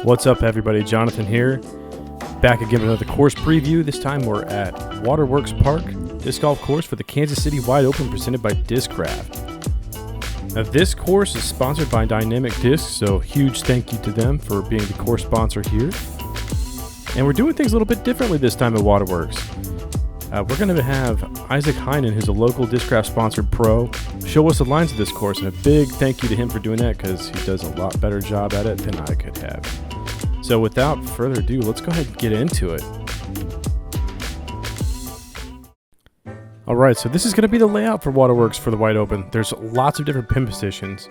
What's up, everybody? Jonathan here, back again with another course preview. This time we're at Waterworks Park Disc Golf Course for the Kansas City Wide Open presented by Discraft. Now, this course is sponsored by Dynamic Discs, so huge thank you to them for being the course sponsor here. And we're doing things a little bit differently this time at Waterworks. We're going to have Isaac Heinen, who's a local Discraft sponsored pro, show us the lines of this course, and a big thank you to him for doing that because he does a lot better job at it than I could have. So without further ado, let's go ahead and get into it. Alright, so this is going to be the layout for Waterworks for the Wide Open. There's lots of different pin positions,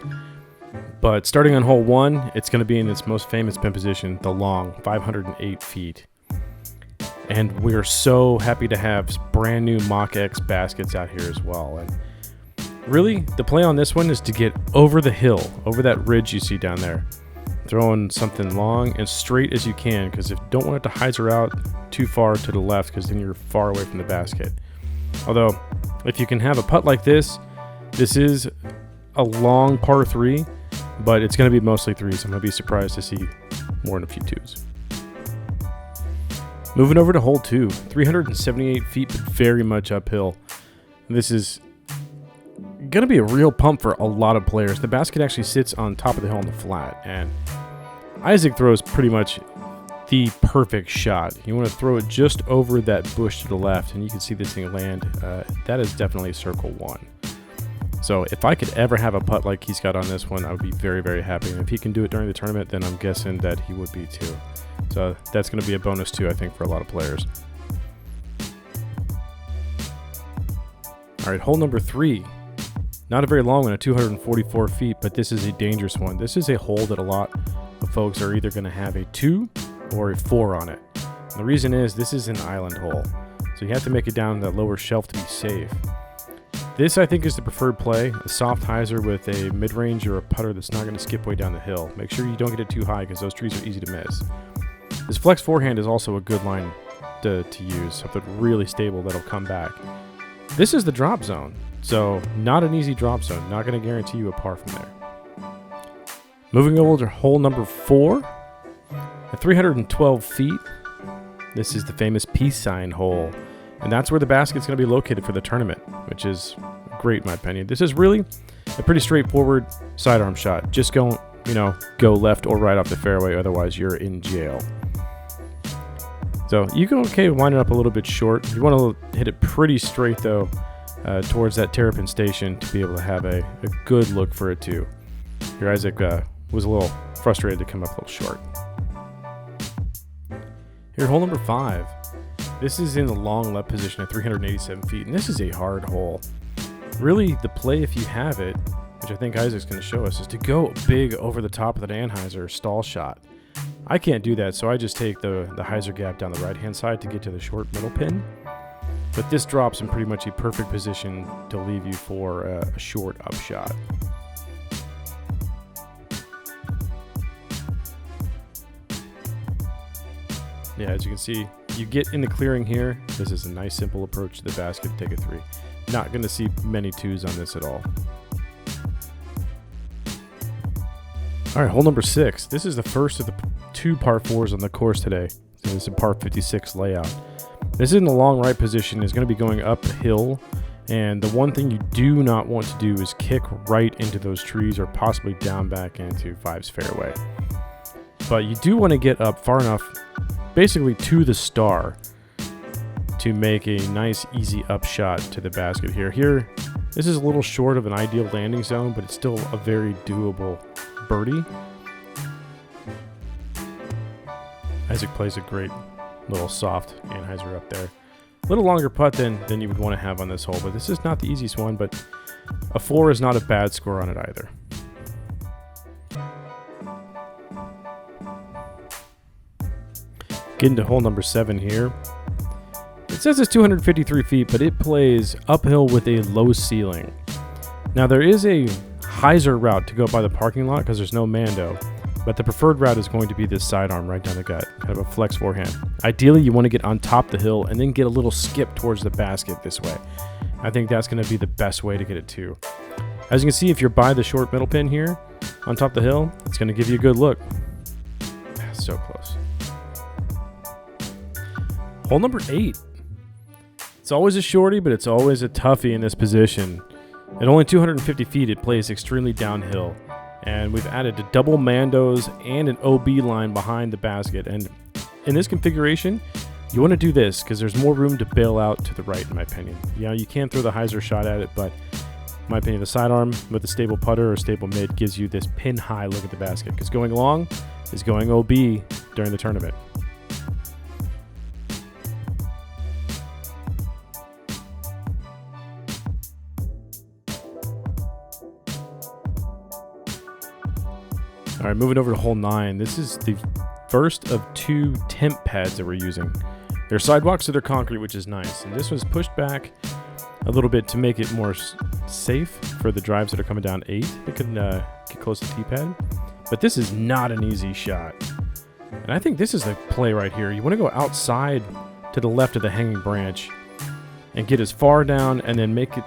but starting on hole 1, it's going to be in its most famous pin position, the long, 508 feet. And we're so happy to have brand new Mach X baskets out here as well. And really, the play on this one is to get over the hill, over that ridge you see down there. Throwing something long and straight as you can, because you don't want it to hyzer out too far to the left, because then you're far away from the basket. Although, if you can have a putt like this, this is a long par 3, but it's going to be mostly 3s. I'm going to be surprised to see more than a few 2s. Moving over to hole 2, 378 feet, but very much uphill. This is going to be a real pump for a lot of players. The basket actually sits on top of the hill on the flat, and Isaac throws pretty much the perfect shot. You want to throw it just over that bush to the left, and you can see this thing land. That is definitely circle 1. So if I could ever have a putt like he's got on this one, I would be very, very happy. And if he can do it during the tournament, then I'm guessing that he would be too. So that's going to be a bonus too, I think, for a lot of players. All right, hole number 3. Not a very long one at 244 feet, but this is a dangerous one. This is a hole that a lot of folks are either going to have a 2 or a 4 on it. And the reason is this is an island hole, so you have to make it down that lower shelf to be safe. This, I think, is the preferred play, a soft hyzer with a mid-range or a putter that's not going to skip way down the hill. Make sure you don't get it too high because those trees are easy to miss. This flex forehand is also a good line to use, something really stable that'll come back. This is the drop zone, so not an easy drop zone, not going to guarantee you a par from there. Moving over to hole number 4, at 312 feet, this is the famous peace sign hole, and that's where the basket's going to be located for the tournament, which is great in my opinion. This is really a pretty straightforward sidearm shot. Just go left or right off the fairway, otherwise you're in jail. So you can wind it up a little bit short. You want to hit it pretty straight though, towards that terrapin station to be able to have a good look for it too. Your Isaac was a little frustrated to come up a little short. Here, hole number 5. This is in the long left position at 387 feet, and this is a hard hole. Really, the play, if you have it, which I think Isaac's going to show us, is to go big over the top of the Anheuser stall shot. I can't do that, so I just take the hyzer gap down the right-hand side to get to the short middle pin. But this drops in pretty much a perfect position to leave you for a short up shot. Yeah, as you can see, you get in the clearing here. This is a nice, simple approach to the basket to take a 3. Not going to see many 2s on this at all. All right, hole number 6. This is the first of the 2 par 4s on the course today. So this is a par 56 layout. This is in the long right position. Is going to be going uphill, and the one thing you do not want to do is kick right into those trees or possibly down back into 5's fairway. But you do want to get up far enough, basically to the star, to make a nice easy up shot to the basket here. Here, this is a little short of an ideal landing zone, but it's still a very doable birdie. Isaac plays a great little soft Anheuser up there. A little longer putt than you would want to have on this hole, but this is not the easiest one, but a 4 is not a bad score on it either. Getting to hole number 7 here. It says it's 253 feet, but it plays uphill with a low ceiling. Now there is a hyzer route to go by the parking lot because there's no Mando, but the preferred route is going to be this sidearm right down the gut, kind of a flex forehand. Ideally, you want to get on top of the hill and then get a little skip towards the basket this way. I think that's going to be the best way to get it too. As you can see, if you're by the short middle pin here on top of the hill, it's going to give you a good look. so close. Hole number 8. It's always a shorty, but it's always a toughie in this position. At only 250 feet, it plays extremely downhill. And we've added a double Mandos and an OB line behind the basket. And in this configuration, you want to do this because there's more room to bail out to the right, in my opinion. You know, you can throw the hyzer shot at it, but in my opinion, the sidearm with a stable putter or stable mid gives you this pin high look at the basket, because going long is going OB during the tournament. All right, moving over to hole 9. This is the first of 2 temp pads that we're using. They're sidewalks, so they're concrete, which is nice. And this was pushed back a little bit to make it more safe for the drives that are coming down 8. They can get close to T-pad. But this is not an easy shot. And I think this is the play right here. You want to go outside to the left of the hanging branch and get as far down and then make it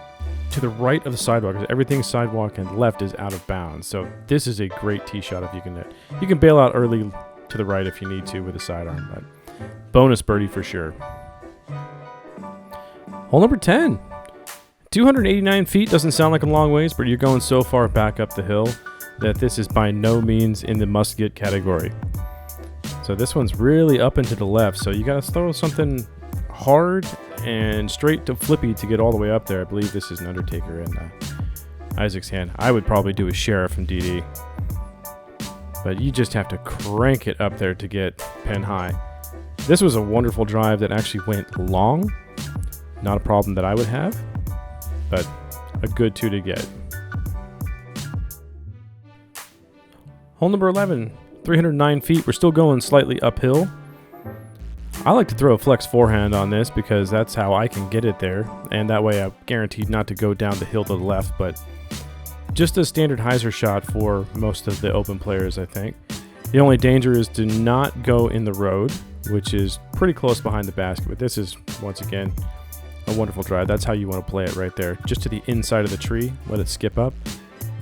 to the right of the sidewalk, because everything sidewalk and left is out of bounds. So this is a great tee shot if you can hit. You can bail out early to the right if you need to with a sidearm, but bonus birdie for sure. Hole number 10. 289 feet doesn't sound like a long ways, but you're going so far back up the hill that this is by no means in the must-get category. So this one's really up and to the left, so you got to throw something hard and straight to flippy to get all the way up there. I believe this is an Undertaker in Isaac's hand. I would probably do a Sheriff from DD, but you just have to crank it up there to get pin high. This was a wonderful drive that actually went long. Not a problem that I would have, but a good 2 to get. Hole number 11, 309 feet. We're still going slightly uphill. I like to throw a flex forehand on this because that's how I can get it there, and that way I'm guaranteed not to go down the hill to the left, but just a standard hyzer shot for most of the open players, I think. The only danger is to not go in the road, which is pretty close behind the basket, but this is, once again, a wonderful drive. That's how you want to play it right there. Just to the inside of the tree, let it skip up,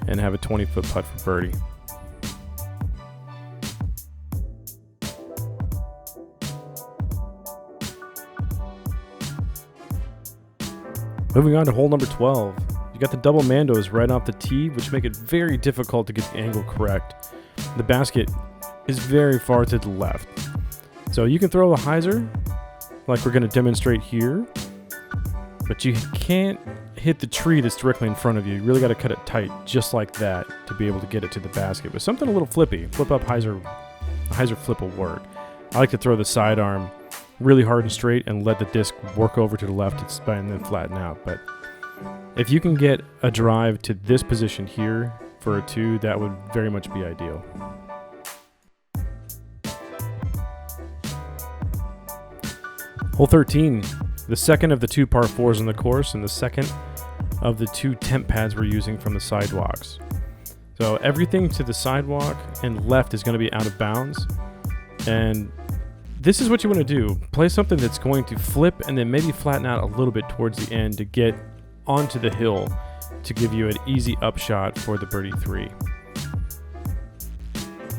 and have a 20-foot putt for birdie. Moving on to hole number 12. You got the double Mandos right off the tee, which make it very difficult to get the angle correct. The basket is very far to the left. So you can throw a hyzer, like we're going to demonstrate here, but you can't hit the tree that's directly in front of you. You really got to cut it tight, just like that, to be able to get it to the basket. But something a little flippy. Flip up hyzer, a hyzer flip will work. I like to throw the sidearm really hard and straight and let the disc work over to the left and then flatten out. But if you can get a drive to this position here for a 2, that would very much be ideal. Hole 13, the second of the 2 par 4s on the course and the second of the 2 temp pads we're using from the sidewalks. So everything to the sidewalk and left is going to be out of bounds, and this is what you want to do. Play something that's going to flip and then maybe flatten out a little bit towards the end to get onto the hill to give you an easy upshot for the birdie 3.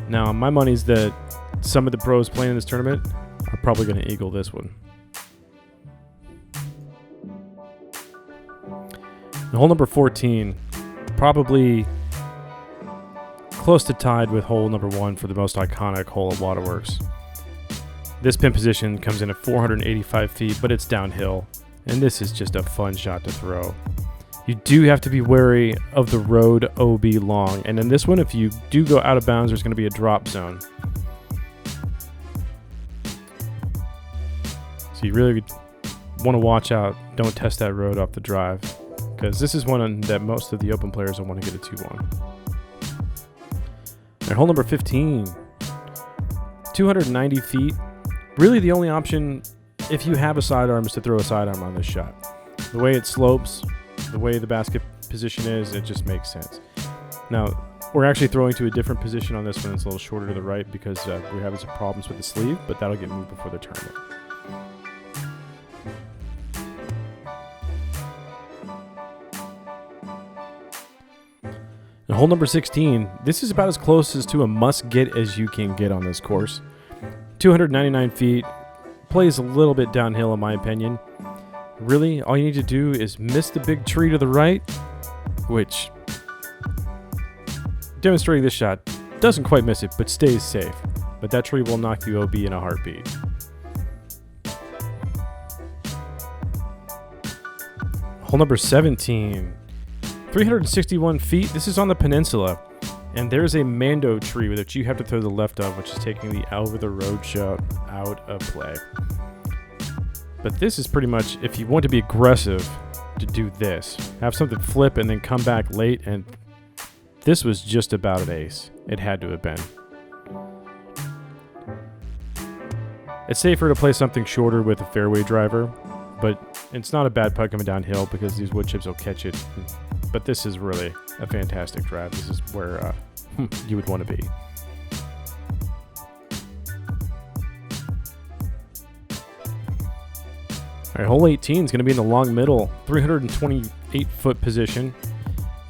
Now, my money's that some of the pros playing in this tournament are probably going to eagle this one. Now, hole number 14, probably close to tied with hole number 1 for the most iconic hole at Waterworks. This pin position comes in at 485 feet, but it's downhill, and this is just a fun shot to throw. You do have to be wary of the road OB long, and in this one, if you do go out of bounds, there's going to be a drop zone. So you really want to watch out. Don't test that road off the drive, because this is one that most of the open players will want to get a 2 on. All right, hole number 15, 290 feet. Really the only option, if you have a sidearm, is to throw a sidearm on this shot. The way it slopes, the way the basket position is, it just makes sense. Now, we're actually throwing to a different position on this one. It's a little shorter to the right because we're having some problems with the sleeve, but that'll get moved before the tournament. And hole number 16, this is about as close as to a must-get as you can get on this course. 299 feet. Plays a little bit downhill in my opinion. Really, all you need to do is miss the big tree to the right, which, demonstrating this shot, doesn't quite miss it, but stays safe. But that tree will knock you OB in a heartbeat. Hole number 17. 361 feet. This is on the peninsula. And there's a Mando tree that you have to throw the left of, which is taking the over the road shot out of play. But this is pretty much, if you want to be aggressive, to do this. Have something flip and then come back late, and this was just about an ace. It had to have been. It's safer to play something shorter with a fairway driver, but it's not a bad putt coming downhill because these wood chips will catch it. But this is really a fantastic drive. This is where you would want to be. All right, hole 18 is going to be in the long middle, 328-foot position.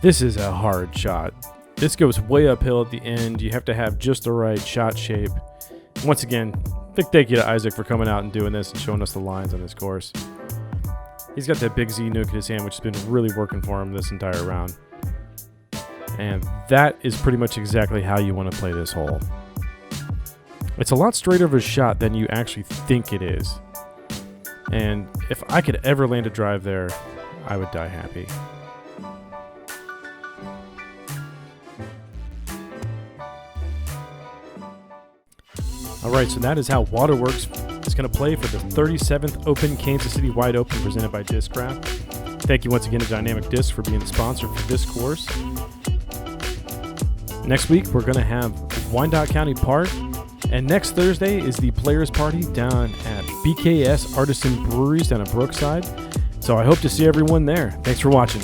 This is a hard shot. This goes way uphill at the end. You have to have just the right shot shape. Once again, big thank you to Isaac for coming out and doing this and showing us the lines on this course. He's got that big Z nuke in his hand, which has been really working for him this entire round. And that is pretty much exactly how you want to play this hole. It's a lot straighter of a shot than you actually think it is. And if I could ever land a drive there, I would die happy. All right, so that is how Waterworks is going to play for the 37th Open Kansas City Wide Open presented by Discraft. Thank you once again to Dynamic Disc for being the sponsor for this course. Next week, we're going to have Wyandotte County Park. And next Thursday is the Players Party down at BKS Artisan Breweries down at Brookside. So I hope to see everyone there. Thanks for watching.